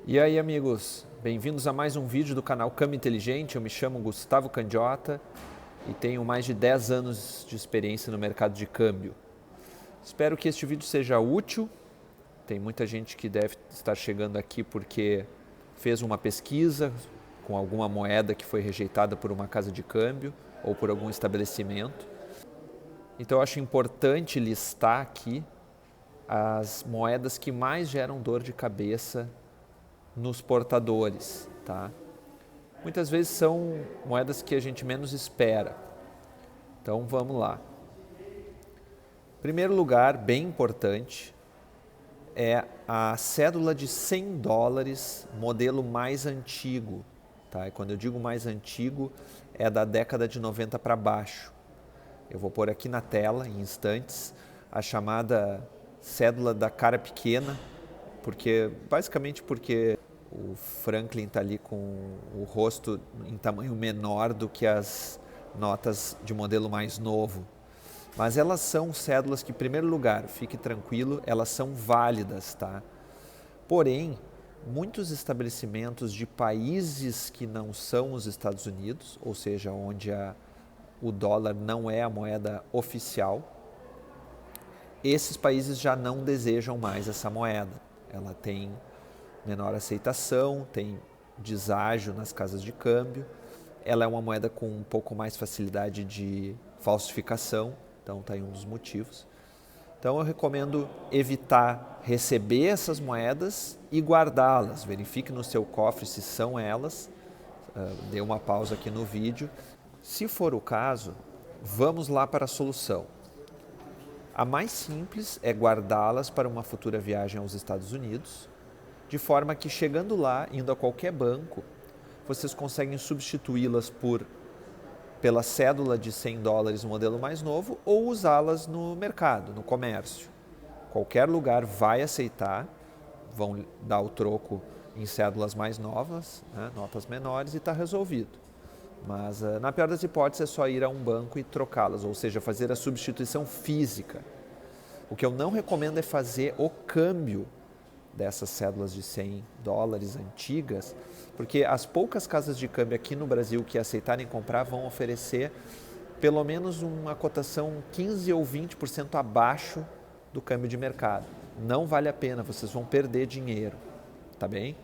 E aí, amigos, bem-vindos a mais um vídeo do canal Câmbio Inteligente. Eu me chamo Gustavo Candiota e tenho mais de 10 anos de experiência no mercado de câmbio. Espero que este vídeo seja útil. Tem muita gente que deve estar chegando aqui porque fez uma pesquisa com alguma moeda que foi rejeitada por uma casa de câmbio ou por algum estabelecimento. Então eu acho importante listar aqui as moedas que mais geram dor de cabeça nos portadores, tá? Muitas vezes são moedas que a gente menos espera. Então vamos lá. Primeiro lugar, bem importante, é a cédula de $100, modelo mais antigo, tá? E quando eu digo mais antigo, é da década de 90 para baixo. Eu vou pôr aqui na tela, em instantes, a chamada cédula da cara pequena, basicamente porque o Franklin está ali com o rosto em tamanho menor do que as notas de modelo mais novo. Mas elas são cédulas que, em primeiro lugar, fique tranquilo, elas são válidas, tá? Porém, muitos estabelecimentos de países que não são os Estados Unidos, ou seja, onde o dólar não é a moeda oficial, esses países já não desejam mais essa moeda. Ela tem menor aceitação, tem deságio nas casas de câmbio, ela é uma moeda com um pouco mais facilidade de falsificação, então está aí um dos motivos. Então eu recomendo evitar receber essas moedas e guardá-las. Verifique no seu cofre se são elas, dê uma pausa aqui no vídeo. Se for o caso, vamos lá para a solução. A mais simples é guardá-las para uma futura viagem aos Estados Unidos, de forma que chegando lá, indo a qualquer banco, vocês conseguem substituí-las pela cédula de $100 modelo mais novo ou usá-las no mercado, no comércio. Qualquer lugar vai aceitar, vão dar o troco em cédulas mais novas, né, notas menores, e está resolvido. Mas na pior das hipóteses é só ir a um banco e trocá-las, ou seja, fazer a substituição física. O que eu não recomendo é fazer o câmbio dessas cédulas de $100 antigas, porque as poucas casas de câmbio aqui no Brasil que aceitarem comprar vão oferecer pelo menos uma cotação 15 ou 20% abaixo do câmbio de mercado. Não vale a pena, vocês vão perder dinheiro, tá bem?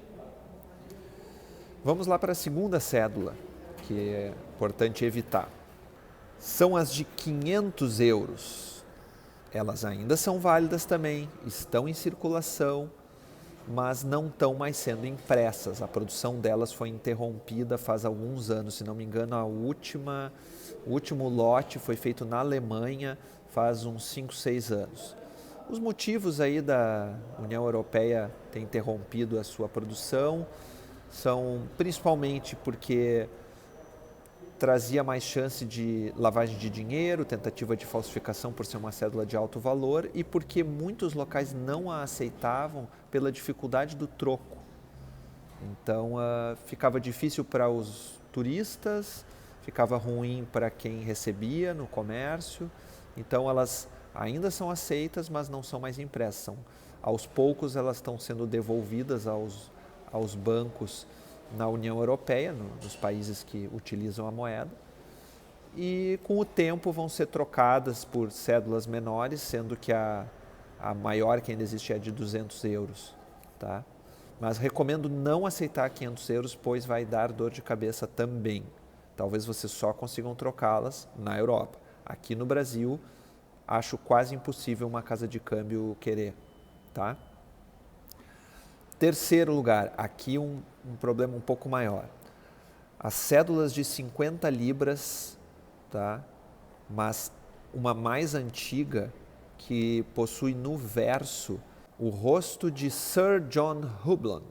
Vamos lá para a segunda cédula, que é importante evitar. São as de €500. Elas ainda são válidas também, estão em circulação, mas não estão mais sendo impressas. A produção delas foi interrompida faz alguns anos, se não me engano, o último lote foi feito na Alemanha faz uns 5, 6 anos. Os motivos aí da União Europeia ter interrompido a sua produção são principalmente porque trazia mais chance de lavagem de dinheiro, tentativa de falsificação por ser uma cédula de alto valor e porque muitos locais não a aceitavam pela dificuldade do troco. Então ficava difícil para os turistas, ficava ruim para quem recebia no comércio. Então elas ainda são aceitas, mas não são mais impressas. Aos poucos elas estão sendo devolvidas aos bancos na União Europeia, nos países que utilizam a moeda, e com o tempo vão ser trocadas por cédulas menores, sendo que a maior que ainda existe é de €200, tá? Mas recomendo não aceitar €500, pois vai dar dor de cabeça também. Talvez vocês só consigam trocá-las na Europa. Aqui no Brasil, acho quase impossível uma casa de câmbio querer, tá? Terceiro lugar, aqui um problema um pouco maior. As cédulas de 50 libras, tá? Mas uma mais antiga que possui no verso o rosto de Sir John Houblon,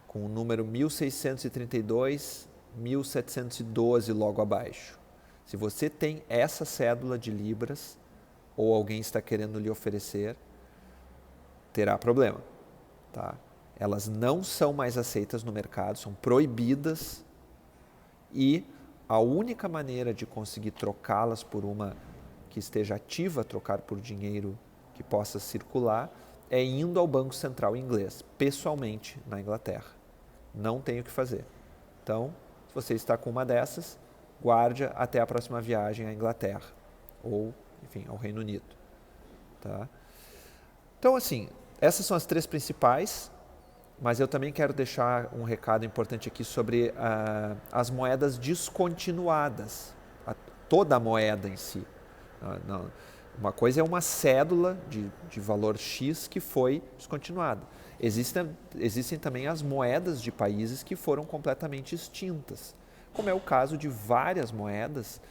com o número 1632, 1712 logo abaixo. Se você tem essa cédula de libras ou alguém está querendo lhe oferecer, terá problema. Tá? Elas não são mais aceitas no mercado, são proibidas e a única maneira de conseguir trocá-las por uma que esteja ativa, trocar por dinheiro que possa circular, é indo ao Banco Central inglês, pessoalmente na Inglaterra. Não tem o que fazer. Então, se você está com uma dessas, guarde até a próxima viagem à Inglaterra ou, enfim, ao Reino Unido. Tá? Então, assim, essas são as três principais, mas eu também quero deixar um recado importante aqui sobre as moedas descontinuadas, toda a moeda em si. Uma coisa é uma cédula de valor X que foi descontinuada. Existem também as moedas de países que foram completamente extintas, como é o caso de várias moedas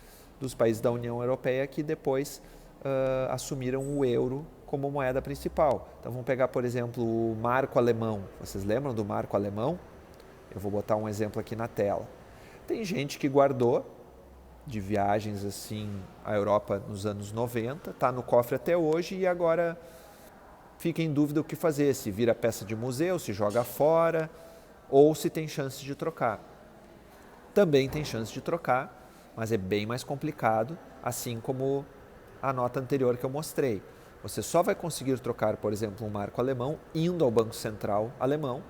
dos países da União Europeia que depois assumiram o euro como moeda principal. Então vamos pegar, por exemplo, o marco alemão. Vocês lembram do marco alemão? Eu vou botar um exemplo aqui na tela. Tem gente que guardou de viagens assim à Europa nos anos 90, está no cofre até hoje e agora fica em dúvida o que fazer, se vira peça de museu, se joga fora ou se tem chance de trocar. Também tem chance de trocar, mas é bem mais complicado, assim como a nota anterior que eu mostrei. Você só vai conseguir trocar, por exemplo, um marco alemão indo ao Banco Central alemão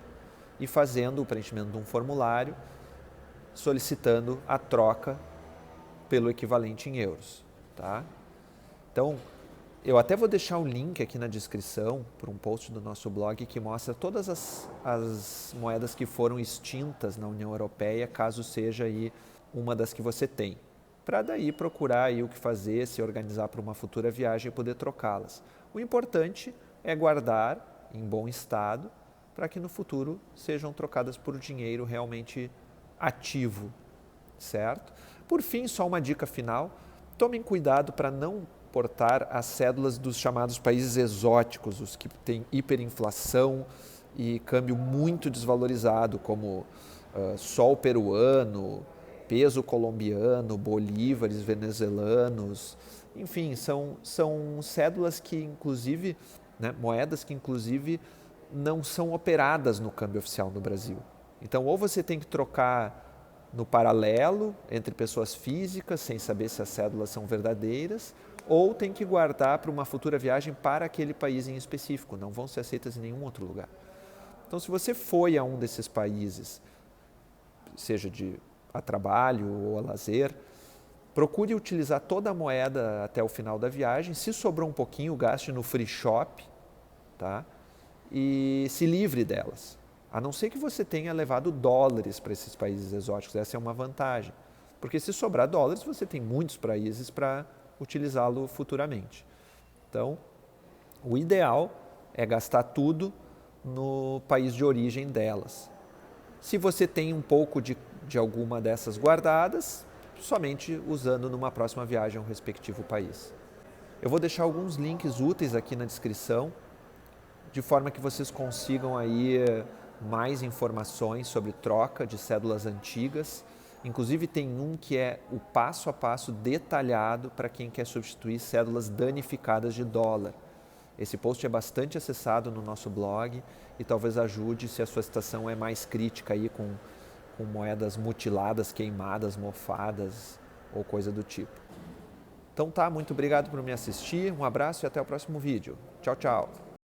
e fazendo o preenchimento de um formulário solicitando a troca pelo equivalente em euros. Tá? Então, eu até vou deixar o link aqui na descrição para um post do nosso blog que mostra todas as moedas que foram extintas na União Europeia, caso seja aí uma das que você tem. Para daí procurar aí o que fazer, se organizar para uma futura viagem e poder trocá-las. O importante é guardar em bom estado para que no futuro sejam trocadas por dinheiro realmente ativo, certo? Por fim, só uma dica final, tomem cuidado para não portar as cédulas dos chamados países exóticos, os que têm hiperinflação e câmbio muito desvalorizado, como sol peruano, peso colombiano, bolívares venezuelanos, enfim, são cédulas que inclusive, moedas que inclusive não são operadas no câmbio oficial no Brasil. Então, ou você tem que trocar no paralelo entre pessoas físicas, sem saber se as cédulas são verdadeiras, ou tem que guardar para uma futura viagem para aquele país em específico, não vão ser aceitas em nenhum outro lugar. Então, se você foi a um desses países, seja a trabalho ou a lazer, procure utilizar toda a moeda até o final da viagem. Se sobrou um pouquinho, gaste no free shop, tá? E se livre delas. A não ser que você tenha levado dólares para esses países exóticos, essa é uma vantagem. Porque se sobrar dólares, você tem muitos países para utilizá-lo futuramente. Então, o ideal é gastar tudo no país de origem delas. Se você tem um pouco de alguma dessas guardadas, somente usando numa próxima viagem ao respectivo país. Eu vou deixar alguns links úteis aqui na descrição, de forma que vocês consigam aí mais informações sobre troca de cédulas antigas. Inclusive tem um que é o passo a passo detalhado para quem quer substituir cédulas danificadas de dólar. Esse post é bastante acessado no nosso blog e talvez ajude se a sua situação é mais crítica aí com moedas mutiladas, queimadas, mofadas ou coisa do tipo. Então tá, muito obrigado por me assistir, um abraço e até o próximo vídeo. Tchau, tchau!